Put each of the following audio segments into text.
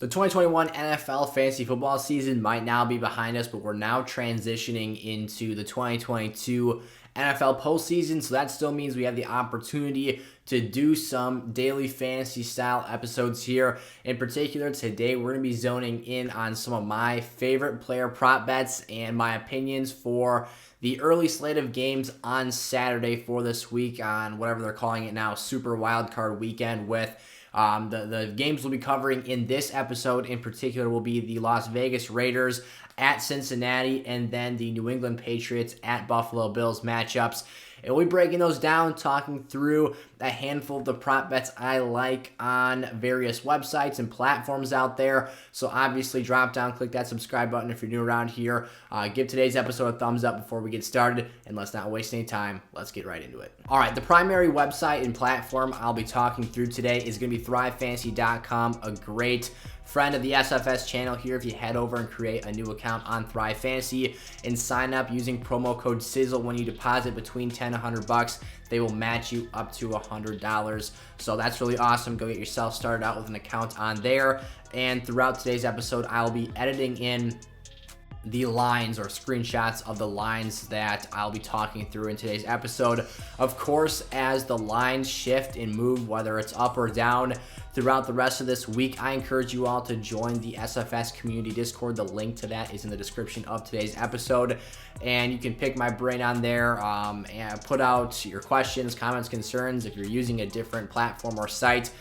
The 2021 NFL fantasy football season might now be behind us, but we're now transitioning into the 2022 NFL postseason. So that still means we have the opportunity to do some daily fantasy style episodes here. In particular, today we're going to be zoning in on some of my favorite player prop bets and my opinions for the early slate of games on Saturday for this week on whatever they're calling it now, Super Wildcard Weekend with the games we'll be covering in this episode in particular will be the Las Vegas Raiders at Cincinnati and then the New England Patriots at Buffalo Bills matchups. And we'll be breaking those down, talking through a handful of the prop bets I like on various websites and platforms out there. So obviously drop down, click that subscribe button if you're new around here. Give today's episode a thumbs up before we get started. And let's not waste any time. Let's get right into it. All right, the primary website and platform I'll be talking through today is going to be ThriveFantasy.com, a great friend of the SFS channel here. If you head over and create a new account on Thrive Fantasy and sign up using promo code SIZZLE when you deposit between $10 and $100, they will match you up to $100. So that's really awesome. Go get yourself started out with an account on there. And throughout today's episode, I'll be editing in the lines or screenshots of the lines that I'll be talking through in today's episode. Of course, as the lines shift and move, whether it's up or down throughout the rest of this week, I encourage you all to join the SFS community Discord. The link to that is in the description of today's episode, and you can pick my brain on there and put out your questions, comments, concerns. If you're using a different platform or site,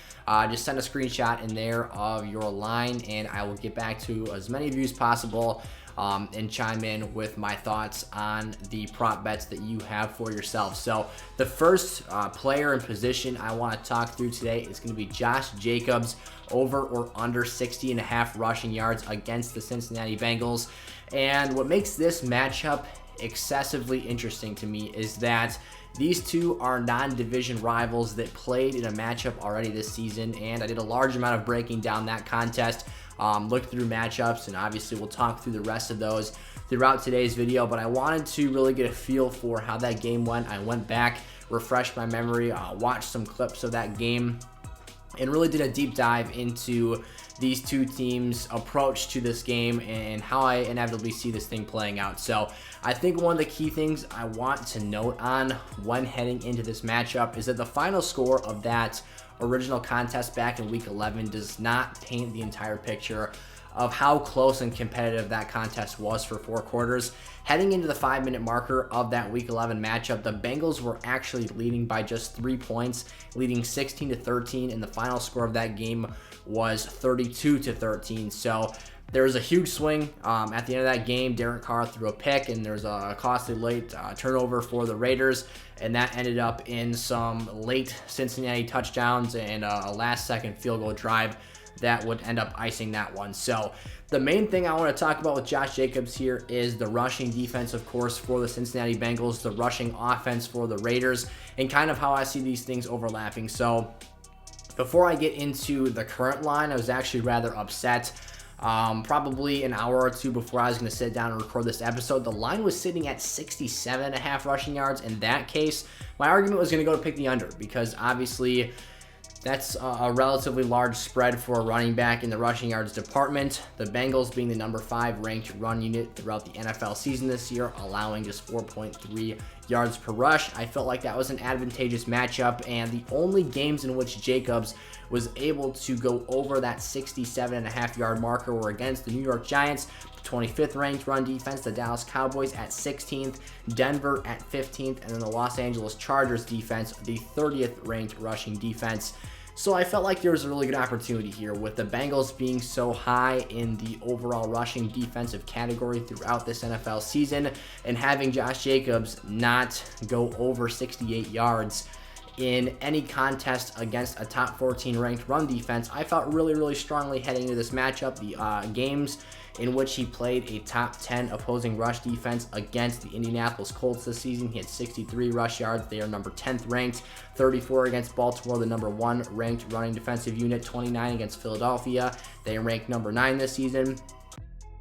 just send a screenshot in there of your line, and I will get back to as many of you as possible and chime in with my thoughts on the prop bets that you have for yourself. So the first player and position I want to talk through today is going to be Josh Jacobs over or under 60.5 rushing yards against the Cincinnati Bengals. And what makes this matchup excessively interesting to me is that these two are non-division rivals that played in a matchup already this season, and I did a large amount of breaking down that contest. Looked through matchups, and obviously we'll talk through the rest of those throughout today's video, but I wanted to really get a feel for how that game went. I went back, refreshed my memory, watched some clips of that game, and really did a deep dive into these two teams' approach to this game and how I inevitably see this thing playing out. So I think one of the key things I want to note on when heading into this matchup is that the final score of that original contest back in week 11 does not paint the entire picture of how close and competitive that contest was for 4 quarters. Heading into the 5-minute marker of that week 11 matchup, the Bengals were actually leading by just 3 points, leading 16-13, and the final score of that game was 32-13. So there was a huge swing at the end of that game. Derek Carr threw a pick, and there's a costly late turnover for the Raiders, and that ended up in some late Cincinnati touchdowns and a last-second field goal drive that would end up icing that one. So the main thing I want to talk about with Josh Jacobs here is the rushing defense, of course, for the Cincinnati Bengals, the rushing offense for the Raiders, and kind of how I see these things overlapping. So before I get into the current line, I was actually rather upset. Probably an hour or two before I was going to sit down and record this episode, the line was sitting at 67.5 rushing yards. In that case, my argument was going to go to pick the under, because obviously that's a relatively large spread for a running back in the rushing yards department. The Bengals being the number 5 ranked run unit throughout the NFL season this year, allowing just 4.3 yards per rush. I felt like that was an advantageous matchup, and the only games in which Jacobs was able to go over that 67.5 yard marker were against the New York Giants, the 25th ranked run defense, the Dallas Cowboys at 16th, Denver at 15th, and then the Los Angeles Chargers defense, the 30th ranked rushing defense. So I felt like there was a really good opportunity here with the Bengals being so high in the overall rushing defensive category throughout this NFL season, and having Josh Jacobs not go over 68 yards in any contest against a top 14 ranked run defense. I felt really strongly heading into this matchup. The games in which he played a top 10 opposing rush defense against the Indianapolis Colts this season, he had 63 rush yards. They are number 10th ranked. 34 against Baltimore, the number 1 ranked running defensive unit. 29 against Philadelphia. They ranked number 9 this season.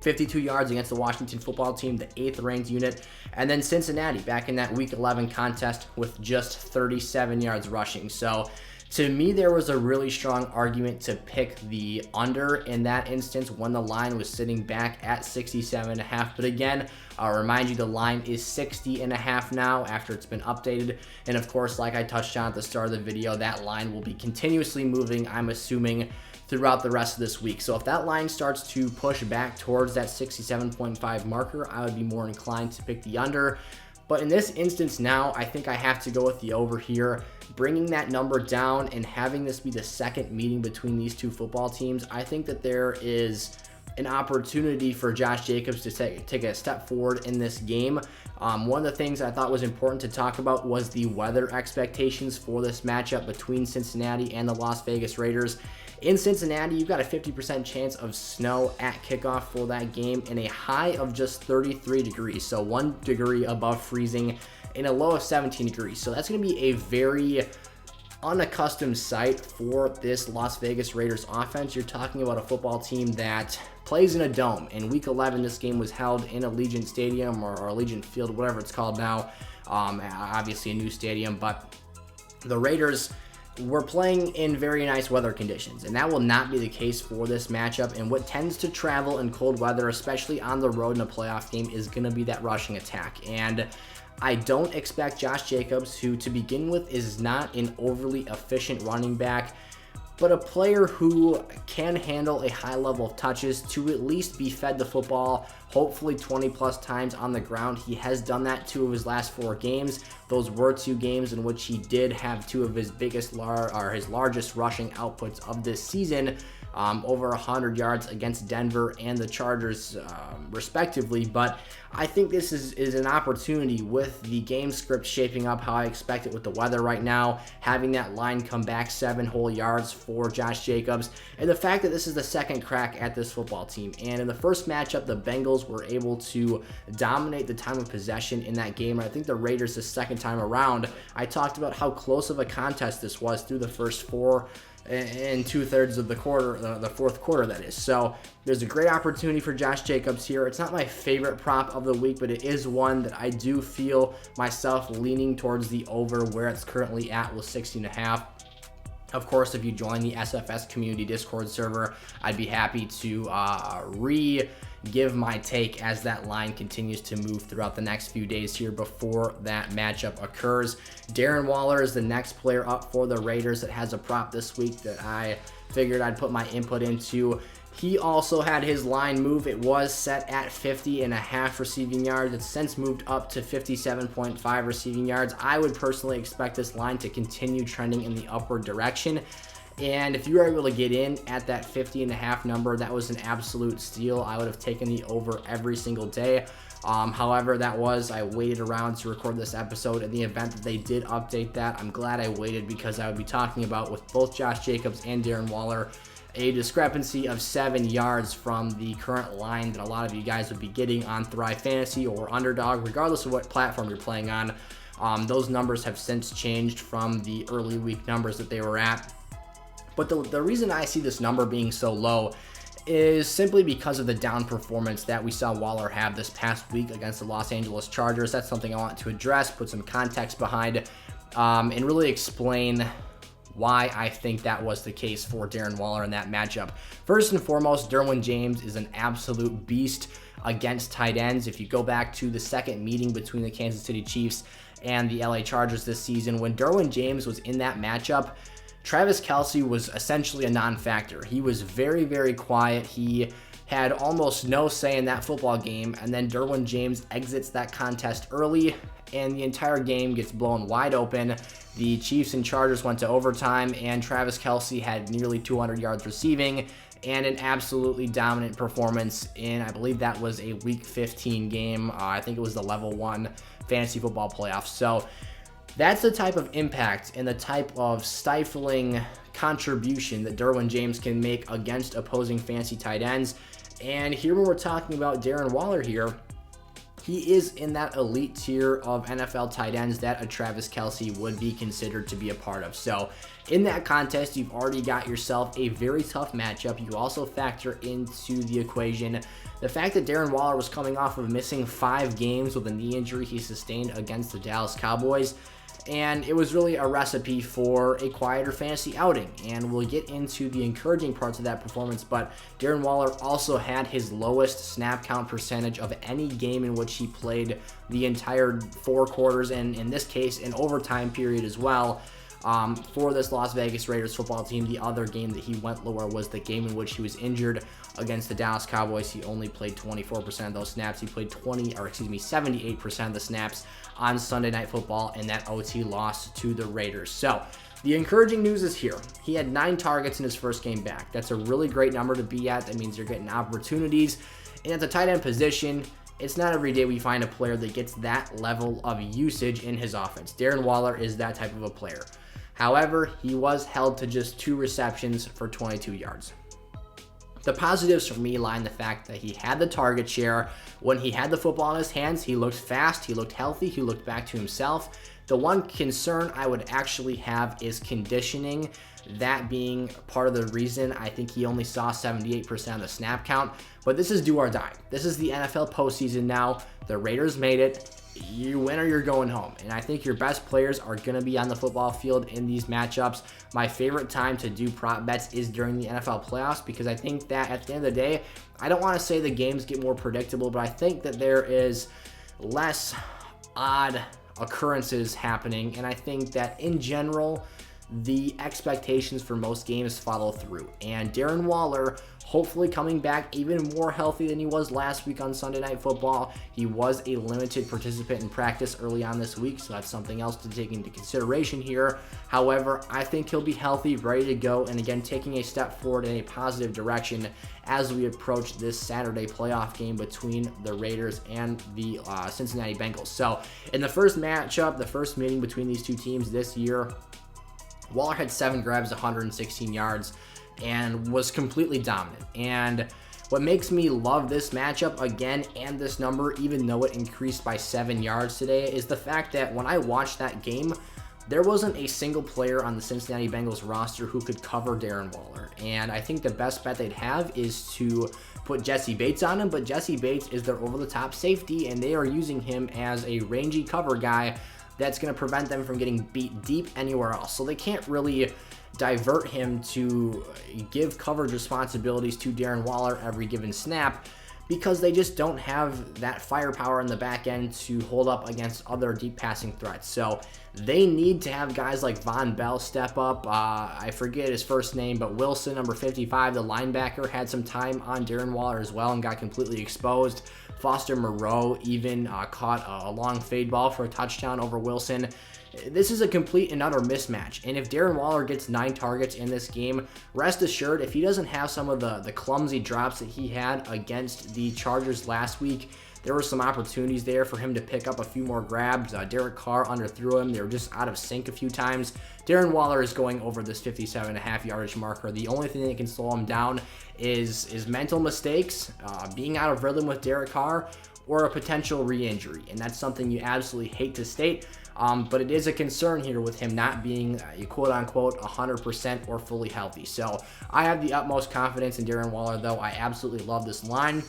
52 yards against the Washington football team, the 8th ranked unit. And then Cincinnati back in that week 11 contest with just 37 yards rushing. So To me, there was a really strong argument to pick the under in that instance when the line was sitting back at 67.5. But again, I'll remind you the line is 60.5 now after it's been updated. And of course, like I touched on at the start of the video, that line will be continuously moving, I'm assuming, throughout the rest of this week. So if that line starts to push back towards that 67.5 marker, I would be more inclined to pick the under. But in this instance now, I think I have to go with the over here. Bringing that number down and having this be the second meeting between these two football teams, I think that there is an opportunity for Josh Jacobs to take a step forward in this game. One of the things I thought was important to talk about was the weather expectations for this matchup between Cincinnati and the Las Vegas Raiders. In Cincinnati, you've got a 50% chance of snow at kickoff for that game and a high of just 33 degrees, so 1 degree above freezing, and a low of 17 degrees. So that's going to be a very unaccustomed sight for this Las Vegas Raiders offense. You're talking about a football team that plays in a dome. In Week 11, this game was held in Allegiant Stadium or Allegiant Field, whatever it's called now. Obviously a new stadium, but the Raiders were playing in very nice weather conditions, and that will not be the case for this matchup. And what tends to travel in cold weather, especially on the road in a playoff game, is going to be that rushing attack. And I don't expect Josh Jacobs, who to begin with is not an overly efficient running back, but a player who can handle a high level of touches, to at least be fed the football, hopefully 20 plus times on the ground. He has done that 2 of his last 4 games. Those were 2 games in which he did have 2 of his his largest rushing outputs of this season. Over 100 yards against Denver and the Chargers, respectively. But I think this is an opportunity with the game script shaping up how I expect it with the weather right now, having that line come back 7 whole yards for Josh Jacobs, and the fact that this is the second crack at this football team. And in the first matchup, the Bengals were able to dominate the time of possession in that game. I think the Raiders, the second time around, I talked about how close of a contest this was through the first 4 and 2/3 of the quarter, the fourth quarter, that is. So there's a great opportunity for Josh Jacobs here. It's not my favorite prop of the week, but it is one that I do feel myself leaning towards the over where it's currently at with 60.5. Of course, if you join the SFS community Discord server, I'd be happy to give my take as that line continues to move throughout the next few days here before that matchup occurs. Darren Waller is the next player up for the Raiders that has a prop this week that I figured I'd put my input into. He also had his line move. It was set at 50.5 receiving yards. It's since moved up to 57.5 receiving yards. I would personally expect this line to continue trending in the upward direction. And if you were able to get in at that 50.5 number, that was an absolute steal. I would have taken the over every single day. However, I waited around to record this episode in the event that they did update that. I'm glad I waited because I would be talking about, with both Josh Jacobs and Darren Waller, a discrepancy of 7 yards from the current line that a lot of you guys would be getting on Thrive Fantasy or Underdog, regardless of what platform you're playing on. Those numbers have since changed from the early week numbers that they were at. But the reason I see this number being so low is simply because of the down performance that we saw Waller have this past week against the Los Angeles Chargers. That's something I want to address, put some context behind, and really explain why I think that was the case for Darren Waller in that matchup. First and foremost, Derwin James is an absolute beast against tight ends. If you go back to the second meeting between the Kansas City Chiefs and the LA Chargers this season, when Derwin James was in that matchup, Travis Kelce was essentially a non-factor. He was very, very quiet. He had almost no say in that football game, and then Derwin James exits that contest early, and the entire game gets blown wide open. The Chiefs and Chargers went to overtime, and Travis Kelce had nearly 200 yards receiving and an absolutely dominant performance in, I believe that was a Week 15 game. I think it was the Level 1 Fantasy Football Playoffs. So that's the type of impact and the type of stifling contribution that Derwin James can make against opposing fantasy tight ends. And here when we're talking about Darren Waller here, he is in that elite tier of NFL tight ends that a Travis Kelce would be considered to be a part of. So in that contest, you've already got yourself a very tough matchup. You also factor into the equation the fact that Darren Waller was coming off of missing 5 games with a knee injury he sustained against the Dallas Cowboys. and it was really a recipe for a quieter fantasy outing, and we'll get into the encouraging parts of that performance. But Darren Waller also had his lowest snap count percentage of any game in which he played the entire 4 quarters, and in this case an overtime period as well. For this Las Vegas Raiders football team, the other game that he went lower was the game in which he was injured against the Dallas Cowboys. He only played 24% of those snaps. He played 78% of the snaps on Sunday Night Football in that OT loss to the Raiders. So the encouraging news is here. He had 9 targets in his first game back. That's a really great number to be at. That means you're getting opportunities. And at the tight end position, it's not every day we find a player that gets that level of usage in his offense. Darren Waller is that type of a player. However, he was held to just 2 receptions for 22 yards. The positives for me lie in the fact that he had the target share. When he had the football in his hands, he looked fast, he looked healthy, he looked back to himself. The one concern I would actually have is conditioning. That being part of the reason I think he only saw 78% of the snap count. But this is do or die. This is the NFL postseason now. The Raiders made it. You win or you're going home. And I think your best players are going to be on the football field in these matchups. My favorite time to do prop bets is during the NFL playoffs, because I think that at the end of the day, I don't want to say the games get more predictable, but I think that there is less odd occurrences happening. And I think that in general, the expectations for most games follow through. And Darren Waller, hopefully coming back even more healthy than he was last week on Sunday Night Football. He was a limited participant in practice early on this week, so that's something else to take into consideration here. However, I think he'll be healthy, ready to go, and again, taking a step forward in a positive direction as we approach this Saturday playoff game between the Raiders and the Cincinnati Bengals. So in the first matchup, the first meeting between these two teams this year, Waller had 7 grabs, 116 yards, and was completely dominant. And what makes me love this matchup again and this number, even though it increased by 7 yards today, is the fact that when I watched that game, there wasn't a single player on the Cincinnati Bengals roster who could cover Darren Waller. And I think the best bet they'd have is to put Jesse Bates on him, but Jesse Bates is their over-the-top safety, and they are using him as a rangy cover guy that's going to prevent them from getting beat deep anywhere else. So they can't really divert him to give coverage responsibilities to Darren Waller every given snap, because they just don't have that firepower in the back end to hold up against other deep passing threats. So they need to have guys like Von Bell step up. I forget his first name, but Wilson, number 55, the linebacker, had some time on Darren Waller as well and got completely exposed. Foster Moreau even caught a long fade ball for a touchdown over Wilson. This is a complete and utter mismatch. And if Darren Waller gets 9 targets in this game, rest assured, if he doesn't have some of the clumsy drops that he had against the Chargers last week, there were some opportunities there for him to pick up a few more grabs. Derek Carr underthrew him. They were just out of sync a few times. Darren Waller is going over this 57.5 yardage marker. The only thing that can slow him down is mental mistakes, being out of rhythm with Derek Carr, or a potential re-injury. And that's something you absolutely hate to state. But it is a concern here with him not being quote-unquote 100% or fully healthy. So I have the utmost confidence in Darren Waller, though. I absolutely love this line.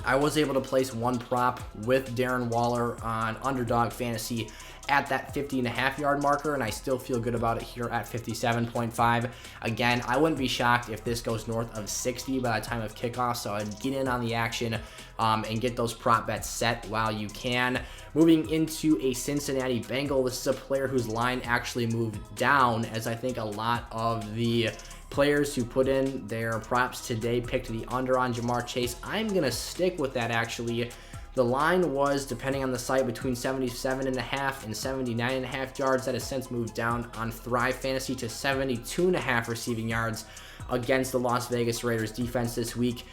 I was able to place one prop with Darren Waller on Underdog Fantasy at that 50.5 yard marker, and I still feel good about it here at 57.5. Again, I wouldn't be shocked if this goes north of 60 by the time of kickoff, so I'd get in on the action and get those prop bets set while you can. Moving into a Cincinnati Bengal, this is a player whose line actually moved down, as I think a lot of the players who put in their props today picked the under on Jamar Chase. I'm going to stick with that, actually. The line was, depending on the site, between 77.5 and 79.5 yards. That has since moved down on Thrive Fantasy to 72.5 receiving yards against the Las Vegas Raiders defense this week.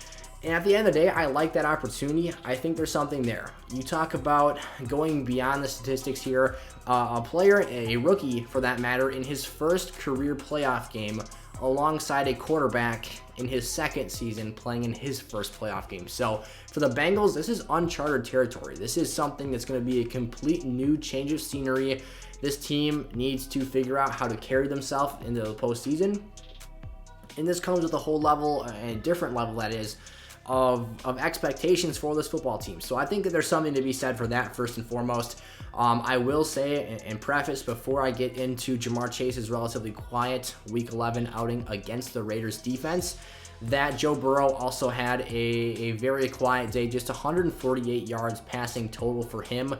And at the end of the day, I like that opportunity. I think there's something there. You talk about going beyond the statistics here. A player, a rookie for that matter, in his first career playoff game alongside a quarterback in his second season playing in his first playoff game. So for the Bengals, this is uncharted territory. This is something that's going to be a complete new change of scenery. This team needs to figure out how to carry themselves into the postseason. And this comes with a whole level, a different level that is, of expectations for this football team. So I think that there's something to be said for that first and foremost. I will say and preface before I get into Ja'Marr Chase's relatively quiet Week 11 outing against the Raiders defense, that Joe Burrow also had a very quiet day, just 148 yards passing total for him.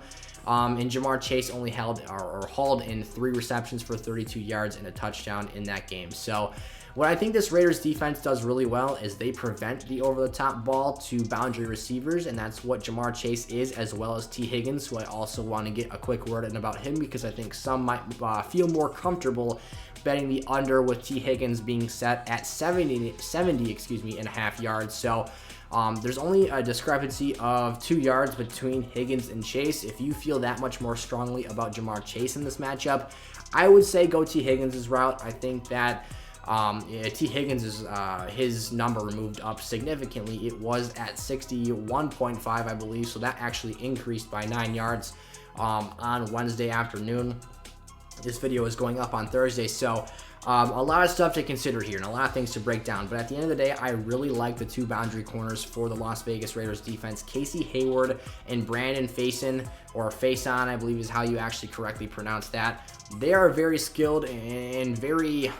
And Ja'Marr Chase only hauled in 3 receptions for 32 yards and a touchdown in that game. So what I think this Raiders defense does really well is they prevent the over-the-top ball to boundary receivers, and that's what Ja'Marr Chase is, as well as T. Higgins, who I also want to get a quick word in about him because I think some might feel more comfortable betting the under with T. Higgins being set at 70 and a half yards. So there's only a discrepancy of 2 yards between Higgins and Chase. If you feel that much more strongly about Ja'Marr Chase in this matchup, I would say go T. Higgins' route. I think that T. Higgins is his number moved up significantly. It was at 61.5, I believe, so that actually increased by 9 yards on Wednesday afternoon. This video is going up on Thursday, so a lot of stuff to consider here and a lot of things to break down. But at the end of the day, I really like the 2 boundary corners for the Las Vegas Raiders defense. Casey Hayward and Brandon Faison, or Faison, I believe is how you actually correctly pronounce that. They are very skilled and very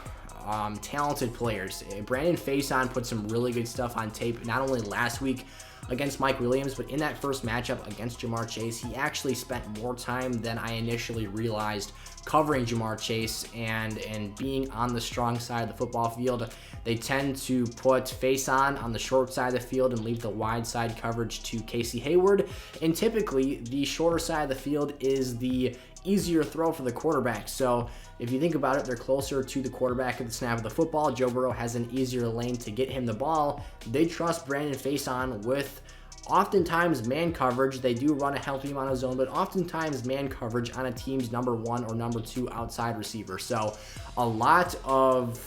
talented players. Brandon Faison put some really good stuff on tape, not only last week against Mike Williams, but in that first matchup against Ja'Marr Chase, he actually spent more time than I initially realized covering Ja'Marr Chase and being on the strong side of the football field. They tend to put Faison on the short side of the field and leave the wide side coverage to Casey Hayward, and typically the shorter side of the field is the easier throw for the quarterback. So if you think about it, they're closer to the quarterback at the snap of the football. Joe Burrow has an easier lane to get him the ball. They trust Brandon Faison with oftentimes man coverage. They do run a healthy amount of zone, but oftentimes man coverage on a team's number 1 or number 2 outside receiver. So a lot of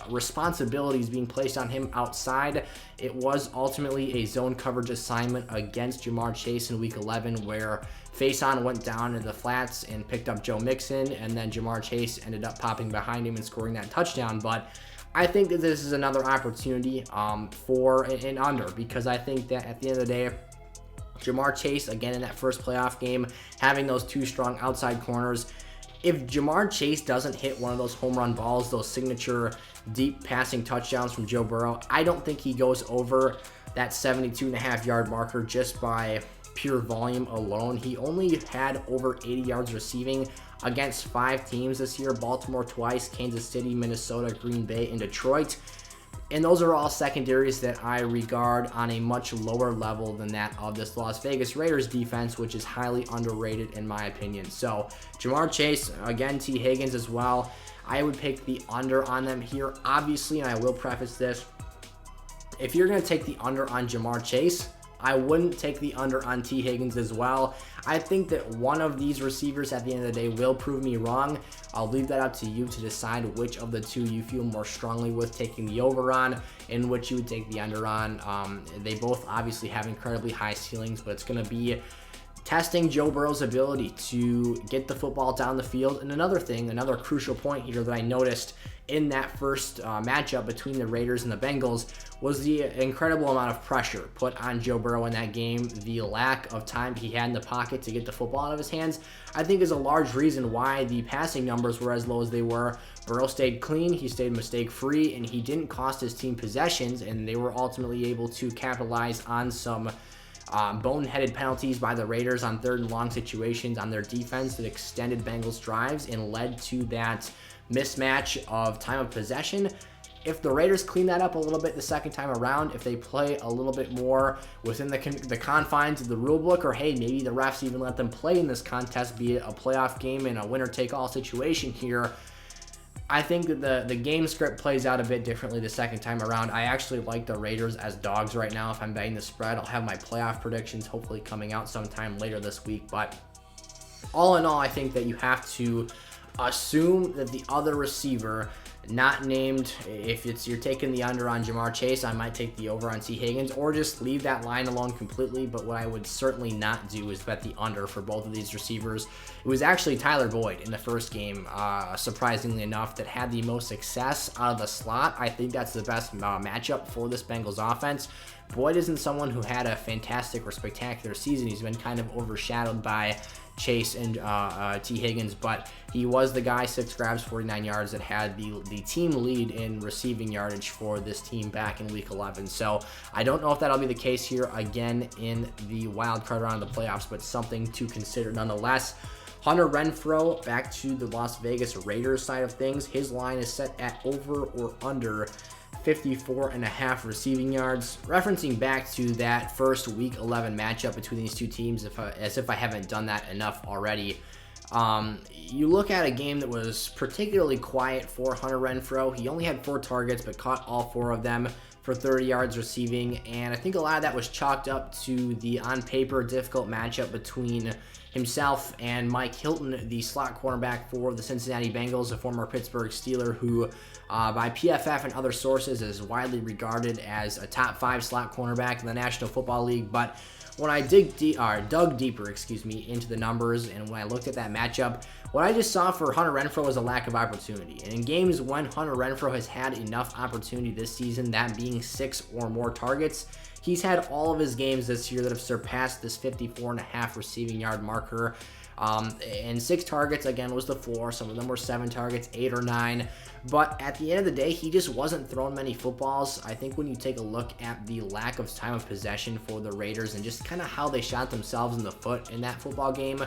responsibilities being placed on him outside. It was ultimately a zone coverage assignment against Ja'Marr Chase in Week 11 where Faison went down into the flats and picked up Joe Mixon, and then Ja'Marr Chase ended up popping behind him and scoring that touchdown. But I think that this is another opportunity for an under, because I think that at the end of the day, Ja'Marr Chase, again in that first playoff game, having those 2 strong outside corners, if Ja'Marr Chase doesn't hit one of those home run balls, those signature deep passing touchdowns from Joe Burrow, I don't think he goes over that 72.5 yard marker just by pure volume alone. He only had over 80 yards receiving against 5 teams this year: Baltimore twice, Kansas City, Minnesota, Green Bay, and Detroit. And those are all secondaries that I regard on a much lower level than that of this Las Vegas Raiders defense, which is highly underrated in my opinion. So Ja'Marr Chase, again, T. Higgins as well. I would pick the under on them here, obviously, and I will preface this. If you're going to take the under on Ja'Marr Chase, I wouldn't take the under on T. Higgins as well. I think that one of these receivers at the end of the day will prove me wrong. I'll leave that up to you to decide which of the 2 you feel more strongly with taking the over on and which you would take the under on. They both obviously have incredibly high ceilings, but it's going to be testing Joe Burrow's ability to get the football down the field. And another crucial point here that I noticed in that first matchup between the Raiders and the Bengals was the incredible amount of pressure put on Joe Burrow in that game. The lack of time he had in the pocket to get the football out of his hands, I think, is a large reason why the passing numbers were as low as they were. Burrow stayed clean, he stayed mistake-free, and he didn't cost his team possessions, and they were ultimately able to capitalize on some boneheaded penalties by the Raiders on 3rd and long situations on their defense that extended Bengals drives and led to that mismatch of time of possession. If the Raiders clean that up a little bit the second time around, if they play a little bit more within the confines of the rule book, or hey, maybe the refs even let them play in this contest, be it a playoff game and a winner-take-all situation here, I think that the game script plays out a bit differently the second time around. I actually like the Raiders as dogs right now. If I'm betting the spread, I'll have my playoff predictions hopefully coming out sometime later this week. But all in all, I think that you have to assume that the other receiver not named, if you're taking the under on Ja'Marr Chase, I might take the over on T. Higgins, or just leave that line alone completely. But what I would certainly not do is bet the under for both of these receivers. It was actually Tyler Boyd in the first game, surprisingly enough, that had the most success out of the slot. I think that's the best matchup for this Bengals offense. Boyd isn't someone who had a fantastic or spectacular season. He's been kind of overshadowed by Chase and T. Higgins, but he was the guy, 6 grabs, 49 yards, that had the team lead in receiving yardage for this team back in Week 11. So I don't know if that'll be the case here again in the wild card round of the playoffs, but something to consider nonetheless. Hunter Renfrow, back to the Las Vegas Raiders side of things. His line is set at over or under 54.5 receiving yards. Referencing back to that first Week 11 matchup between these two teams, as if I haven't done that enough already. You look at a game that was particularly quiet for Hunter Renfrow. He only had 4 targets, but caught all 4 of them for 30 yards receiving, and I think a lot of that was chalked up to the on-paper difficult matchup between himself and Mike Hilton, the slot cornerback for the Cincinnati Bengals, a former Pittsburgh Steeler who, by PFF and other sources, is widely regarded as a top 5 slot cornerback in the National Football League. But when I dug deeper into the numbers, and when I looked at that matchup, what I just saw for Hunter Renfrow was a lack of opportunity. And in games when Hunter Renfrow has had enough opportunity this season, that being 6 or more targets, he's had all of his games this year that have surpassed this 54.5 receiving yard marker. And 6 targets, again, was the floor. Some of them were 7 targets, 8 or 9. But at the end of the day, he just wasn't throwing many footballs. I think when you take a look at the lack of time of possession for the Raiders and just kind of how they shot themselves in the foot in that football game,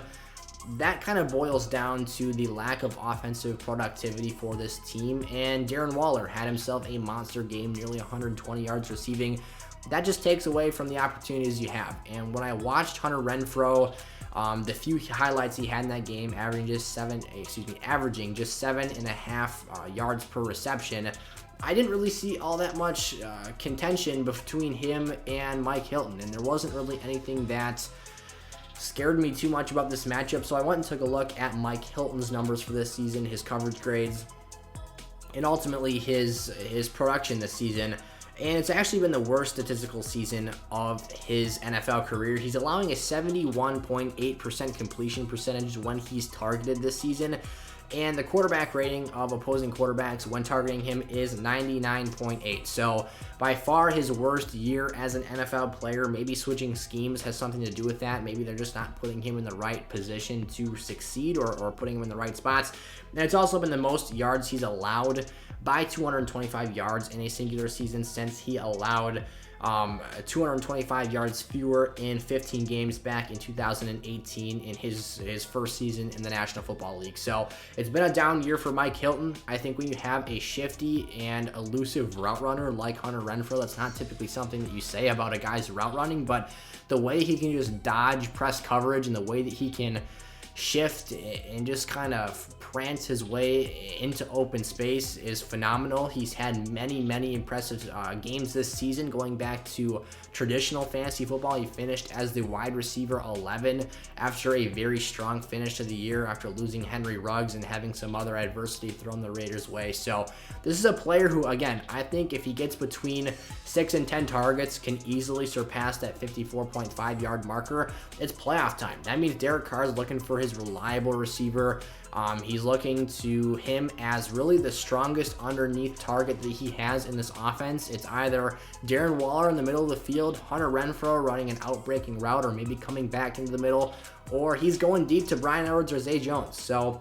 that kind of boils down to the lack of offensive productivity for this team. And Darren Waller had himself a monster game, nearly 120 yards receiving. That just takes away from the opportunities you have. And when I watched Hunter Renfrow, the few highlights he had in that game, averaging just 7.5 yards per reception, I didn't really see all that much contention between him and Mike Hilton, and there wasn't really anything that scared me too much about this matchup. So I went and took a look at Mike Hilton's numbers for this season, his coverage grades, and ultimately his production this season. And it's actually been the worst statistical season of his NFL career. He's allowing a 71.8% completion percentage when he's targeted this season. And the quarterback rating of opposing quarterbacks when targeting him is 99.8. So by far his worst year as an NFL player. Maybe switching schemes has something to do with that. Maybe they're just not putting him in the right position to succeed, or putting him in the right spots. And it's also been the most yards he's allowed, by 225 yards in a singular season, since he allowed 225 yards fewer in 15 games back in 2018 in his first season in the National Football League. So it's been a down year for Mike Hilton. I think when you have a shifty and elusive route runner like Hunter Renfrow, that's not typically something that you say about a guy's route running, but the way he can just dodge press coverage and the way that he can shift and just kind of prance his way into open space is phenomenal. He's had many impressive games this season. Going back to traditional fantasy football, he finished as the wide receiver 11 after a very strong finish to the year, after losing Henry Ruggs and having some other adversity thrown the Raiders' way. So this is a player who, again, I think if he gets between 6 and 10 targets, can easily surpass that 54.5 yard marker. It's playoff time. That means Derek Carr is looking for his reliable receiver. He's looking to him as really the strongest underneath target that he has in this offense. It's either Darren Waller in the middle of the field, Hunter Renfrow running an outbreaking route, or maybe coming back into the middle, or he's going deep to Bryan Edwards or Zay Jones. So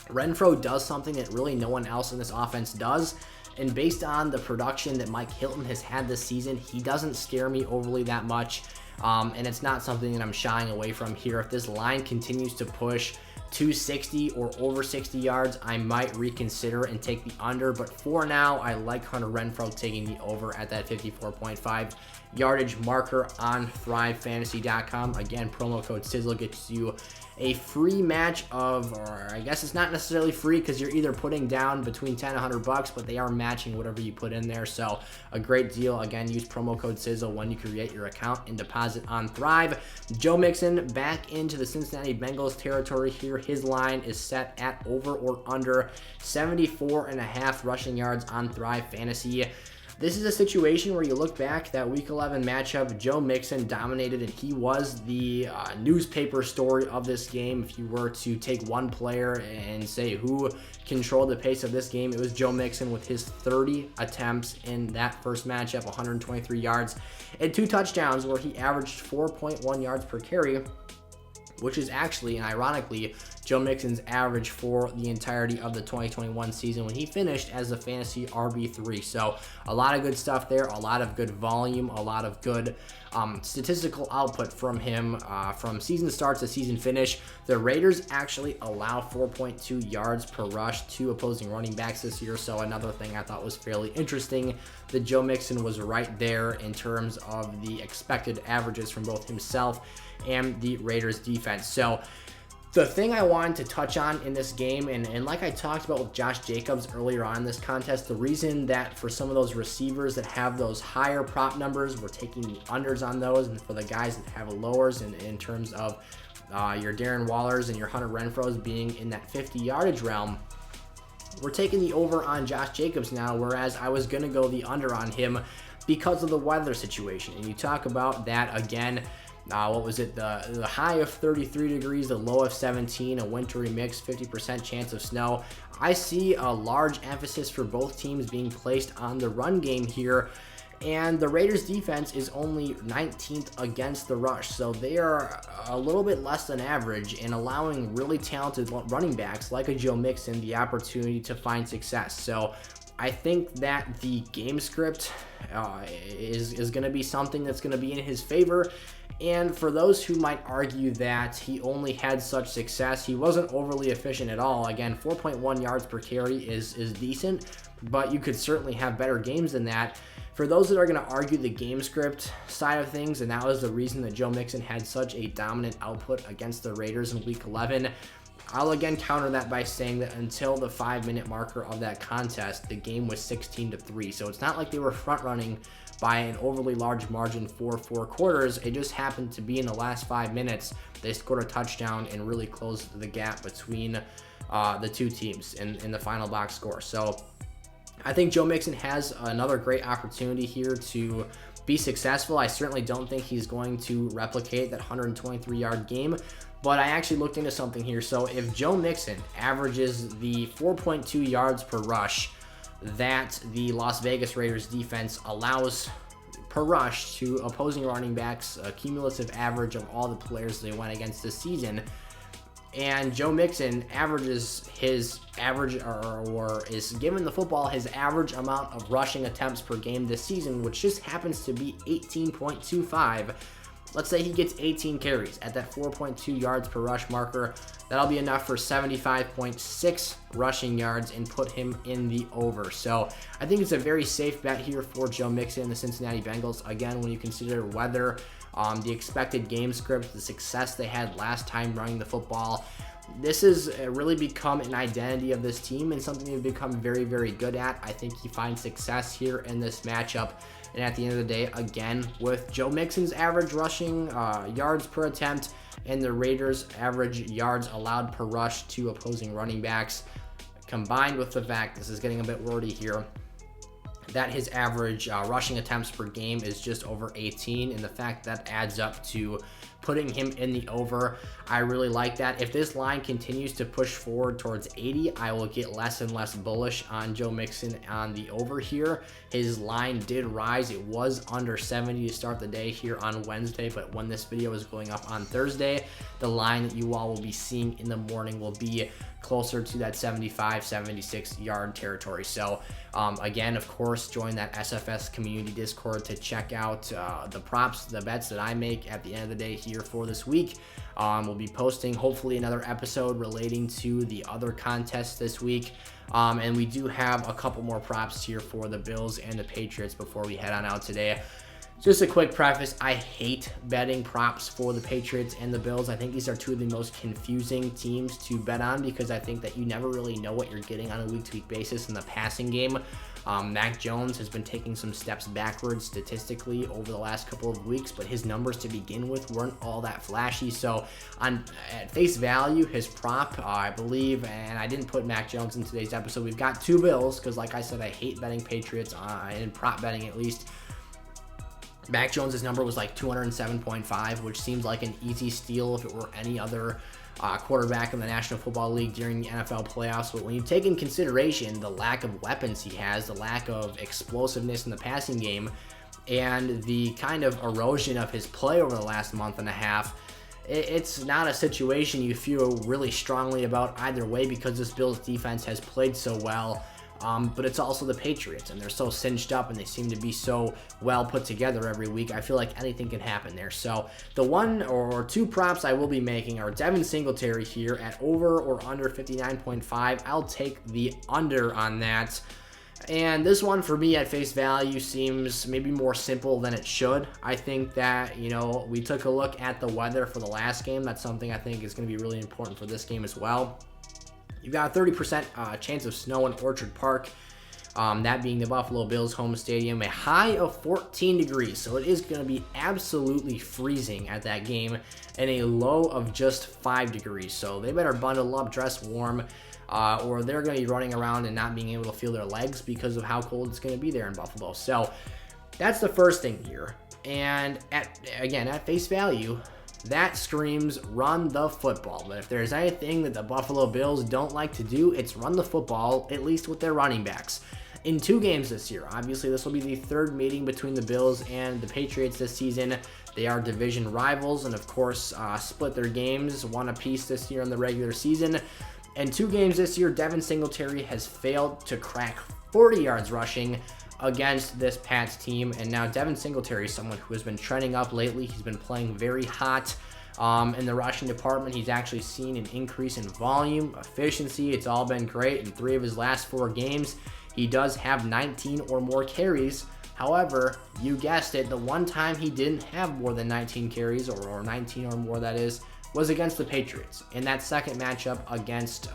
Renfrow does something that really no one else in this offense does. And based on the production that Mike Hilton has had this season, he doesn't scare me overly that much. And it's not something that I'm shying away from here. If this line continues to push 260 or over 60 yards, I might reconsider and take the under. But for now, I like Hunter Renfrow taking the over at that 54.5 yardage marker on ThriveFantasy.com. Again, promo code Sizzle gets you a free match of, or I guess it's not necessarily free because you're either putting down between 10 and 100 bucks, but they are matching whatever you put in there. So a great deal. Again, use promo code Sizzle when you create your account and deposit on Thrive. Joe Mixon back into the Cincinnati Bengals territory here. His line is set at over or under 74.5 rushing yards on Thrive Fantasy. This is a situation where you look back, that Week 11 matchup, Joe Mixon dominated, and he was the newspaper story of this game. If you were to take one player and say who controlled the pace of this game, it was Joe Mixon with his 30 attempts in that first matchup, 123 yards and 2 touchdowns, where he averaged 4.1 yards per carry, which is actually, and ironically, Joe Mixon's average for the entirety of the 2021 season when he finished as a fantasy RB3. So a lot of good stuff there, a lot of good volume, a lot of good statistical output from him from season start to season finish. The Raiders actually allow 4.2 yards per rush to opposing running backs this year. So another thing I thought was fairly interesting, that Joe Mixon was right there in terms of the expected averages from both himself and the Raiders defense. So the thing I wanted to touch on in this game, and like I talked about with Josh Jacobs earlier on in this contest, the reason that for some of those receivers that have those higher prop numbers, we're taking the unders on those, and for the guys that have lowers in terms of your Darren Wallers and your Hunter Renfrows being in that 50 yardage realm, we're taking the over on Josh Jacobs now, whereas I was going to go the under on him because of the weather situation. And you talk about that again. What was it? The high of 33 degrees, the low of 17, a wintry mix, 50% chance of snow. I see a large emphasis for both teams being placed on the run game here. And the Raiders defense is only 19th against the rush. So they are a little bit less than average in allowing really talented running backs like a Joe Mixon the opportunity to find success. So I think that the game script is going to be something that's going to be in his favor. And for those who might argue that he only had such success, he wasn't overly efficient at all. Again, 4.1 yards per carry is decent, but you could certainly have better games than that. For those that are going to argue the game script side of things, and that was the reason that Joe Mixon had such a dominant output against the Raiders in Week 11, I'll again counter that by saying that until the 5-minute marker of that contest, the game was 16-3. So it's not like they were front running by an overly large margin for 4 quarters. It just happened to be in the last 5 minutes, they scored a touchdown and really closed the gap between the two teams in the final box score. So I think Joe Mixon has another great opportunity here to be successful. I certainly don't think he's going to replicate that 123-yard game, but I actually looked into something here. So if Joe Mixon averages the 4.2 yards per rush that the Las Vegas Raiders defense allows per rush to opposing running backs, a cumulative average of all the players they went against this season, and Joe Mixon averages his average, or is given the football his average amount of rushing attempts per game this season, which just happens to be 18.25. Let's say he gets 18 carries at that 4.2 yards per rush marker. That'll be enough for 75.6 rushing yards and put him in the over. So I think it's a very safe bet here for Joe Mixon and the Cincinnati Bengals. Again, when you consider weather, the expected game script, the success they had last time running the football, this has really become an identity of this team and something they've become very, very good at. I think he finds success here in this matchup. And at the end of the day, again, with Joe Mixon's average rushing yards per attempt and the Raiders' average yards allowed per rush to opposing running backs, combined with the fact, this is getting a bit wordy here, that his average rushing attempts per game is just over 18, and the fact that adds up to putting him in the over, I really like that. If this line continues to push forward towards 80, I will get less and less bullish on Joe Mixon on the over here. His line did rise. It was under 70 to start the day here on Wednesday, but when this video is going up on Thursday, the line that you all will be seeing in the morning will be closer to that 75, 76 yard territory. So again, of course, join that SFS community Discord to check out the props, the bets that I make at the end of the day here for this week. We'll be posting hopefully another episode relating to the other contests this week. And we do have a couple more props here for the Bills and the Patriots before we head on out today. Just a quick preface, I hate betting props for the Patriots and the Bills. I think these are two of the most confusing teams to bet on because I think that you never really know what you're getting on a week-to-week basis in the passing game. Mac Jones has been taking some steps backwards statistically over the last couple of weeks, but his numbers to begin with weren't all that flashy. So at face value, his prop, I believe, and I didn't put Mac Jones in today's episode. We've got two Bills because, like I said, I hate betting Patriots, in prop betting at least. Mac Jones' number was like 207.5, which seems like an easy steal if it were any other quarterback in the National Football League during the NFL playoffs. But when you take in consideration the lack of weapons he has, the lack of explosiveness in the passing game, and the kind of erosion of his play over the last month and a half, it's not a situation you feel really strongly about either way because this Bills defense has played so well. But it's also the Patriots, and they're so cinched up, and they seem to be so well put together every week. I feel like anything can happen there. So the one or two props I will be making are Devin Singletary here at over or under 59.5. I'll take the under on that. And this one for me at face value seems maybe more simple than it should. I think that, we took a look at the weather for the last game. That's something I think is going to be really important for this game as well. You've got a 30% chance of snow in Orchard Park, that being the Buffalo Bills home stadium, a high of 14 degrees. So it is going to be absolutely freezing at that game, and a low of just 5 degrees. So they better bundle up, dress warm, or they're going to be running around and not being able to feel their legs because of how cold it's going to be there in Buffalo. So that's the first thing here. And at face value, that screams run the football. But if there's anything that the Buffalo Bills don't like to do, it's run the football, at least with their running backs. In 2 games this year, obviously this will be the third meeting between the Bills and the Patriots this season. They are division rivals and, of course, split their games, one apiece this year in the regular season. In 2 games this year, Devin Singletary has failed to crack 40 yards rushing against this Pats team. And now Devin Singletary is someone who has been trending up lately. He's been playing very hot in the rushing department. He's actually seen an increase in volume, efficiency. It's all been great. In 3 of his last 4 games, he does have 19 or more carries. However, you guessed it, the one time he didn't have more than 19 carries, or 19 or more that is, was against the Patriots. In that second matchup against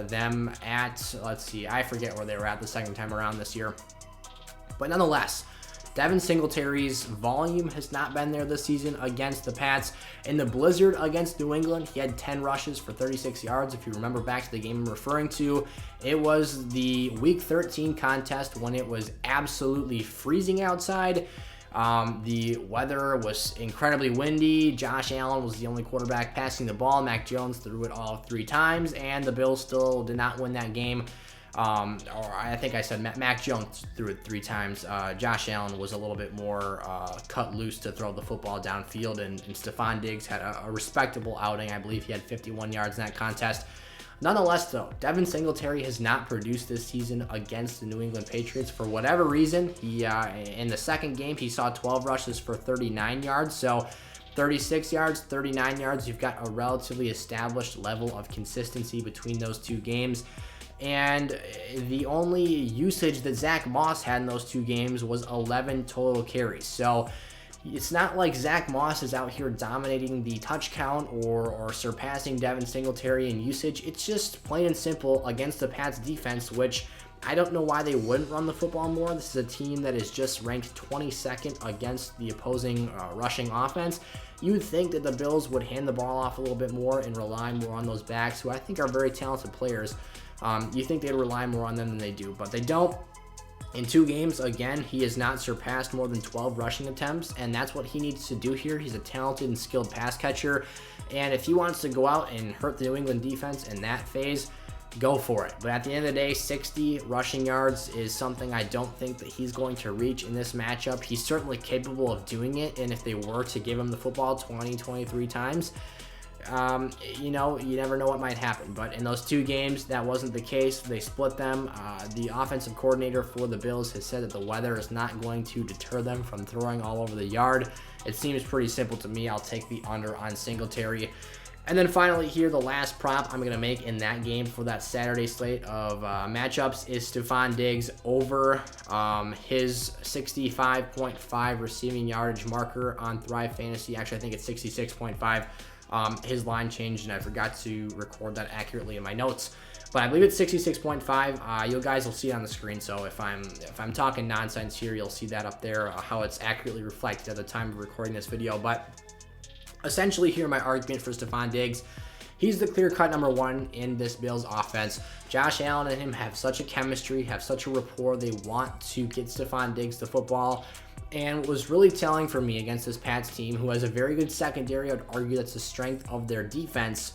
them at, I forget where they were at the second time around this year. But nonetheless, Devin Singletary's volume has not been there this season against the Pats. In the blizzard against New England, he had 10 rushes for 36 yards. If you remember back to the game I'm referring to, it was the Week 13 contest when it was absolutely freezing outside. The weather was incredibly windy. Josh Allen was the only quarterback passing the ball. Mac Jones threw it all 3 times, and the Bills still did not win that game. Or I think I said Mac Jones threw it 3 times. Josh Allen was a little bit more cut loose to throw the football downfield, and Stefon Diggs had a respectable outing. I believe he had 51 yards in that contest. Nonetheless, though, Devin Singletary has not produced this season against the New England Patriots for whatever reason. He in the second game, he saw 12 rushes for 39 yards. So 36 yards, 39 yards. You've got a relatively established level of consistency between those 2 games. And the only usage that Zach Moss had in those 2 games was 11 total carries. So it's not like Zach Moss is out here dominating the touch count or surpassing Devin Singletary in usage. It's just plain and simple against the Pats defense, which I don't know why they wouldn't run the football more. This is a team that is just ranked 22nd against the opposing rushing offense. You would think that the Bills would hand the ball off a little bit more and rely more on those backs, who I think are very talented players. You think they'd rely more on them than they do, but they don't. In 2 games, again, he has not surpassed more than 12 rushing attempts, and that's what he needs to do here. He's a talented and skilled pass catcher, and if he wants to go out and hurt the New England defense in that phase, go for it. But at the end of the day, 60 rushing yards is something I don't think that he's going to reach in this matchup. He's certainly capable of doing it, and if they were to give him the football 20, 23 times, you never know what might happen. But in those 2 games, that wasn't the case. They split them. The offensive coordinator for the Bills has said that the weather is not going to deter them from throwing all over the yard. It seems pretty simple to me. I'll take the under on Singletary. And then finally here, the last prop I'm going to make in that game for that Saturday slate of matchups is Stefon Diggs over his 65.5 receiving yardage marker on Thrive Fantasy. Actually, I think it's 66.5. His line changed, and I forgot to record that accurately in my notes. But I believe it's 66.5. You guys will see it on the screen. So if I'm talking nonsense here, you'll see that up there, how it's accurately reflected at the time of recording this video. But essentially here, my argument for Stefon Diggs: he's the clear-cut number one in this Bills offense. Josh Allen and him have such a chemistry, have such a rapport. They want to get Stefon Diggs the football. And what was really telling for me against this Pats team, who has a very good secondary, I would argue that's the strength of their defense,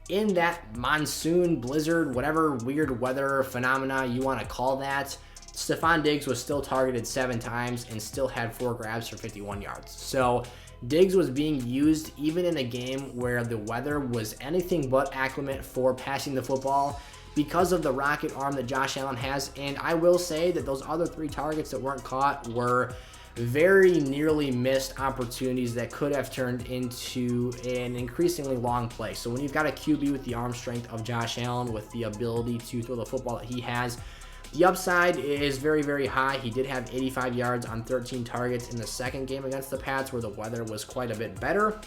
in that monsoon, blizzard, whatever weird weather phenomena you want to call that, Stefon Diggs was still targeted 7 times and still had 4 grabs for 51 yards. So Diggs was being used even in a game where the weather was anything but accurate for passing the football because of the rocket arm that Josh Allen has. And I will say that those other 3 targets that weren't caught were very nearly missed opportunities that could have turned into an increasingly long play. So when you've got a QB with the arm strength of Josh Allen, with the ability to throw the football that he has, the upside is very, very high. He did have 85 yards on 13 targets in the second game against the Pats, where the weather was quite a bit better,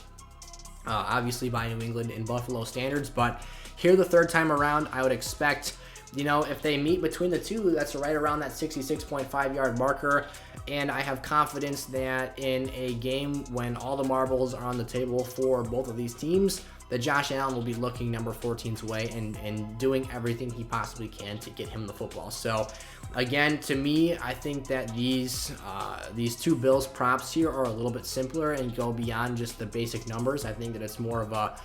obviously by New England and Buffalo standards. But here, the third time around, I would expect, if they meet between the two, that's right around that 66.5 yard marker. And I have confidence that in a game when all the marbles are on the table for both of these teams, that Josh Allen will be looking number 14's way and doing everything he possibly can to get him the football. So again, to me, I think that these 2 Bills props here are a little bit simpler and go beyond just the basic numbers. I think that it's more of a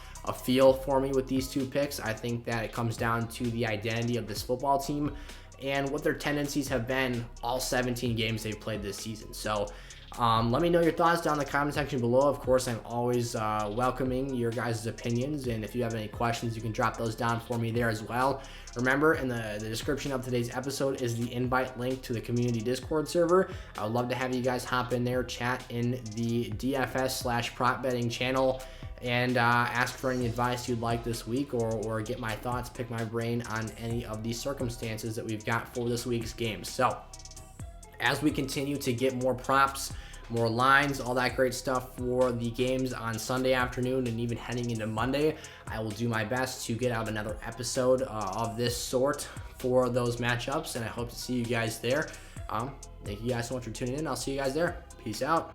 feel for me with these 2 picks. I think that it comes down to the identity of this football team and what their tendencies have been all 17 games they've played this season. So let me know your thoughts down in the comment section below. Of course, I'm always welcoming your guys' opinions, and if you have any questions, you can drop those down for me there as well. Remember, in the description of today's episode is the invite link to the community Discord server. I would love to have you guys hop in there, chat in the DFS/prop betting channel, and ask for any advice you'd like this week, or get my thoughts, pick my brain on any of these circumstances that we've got for this week's game. So as we continue to get more props, more lines, all that great stuff for the games on Sunday afternoon and even heading into Monday, I will do my best to get out another episode of this sort for those matchups, and I hope to see you guys there. Thank you guys so much for tuning in. I'll see you guys there. Peace out.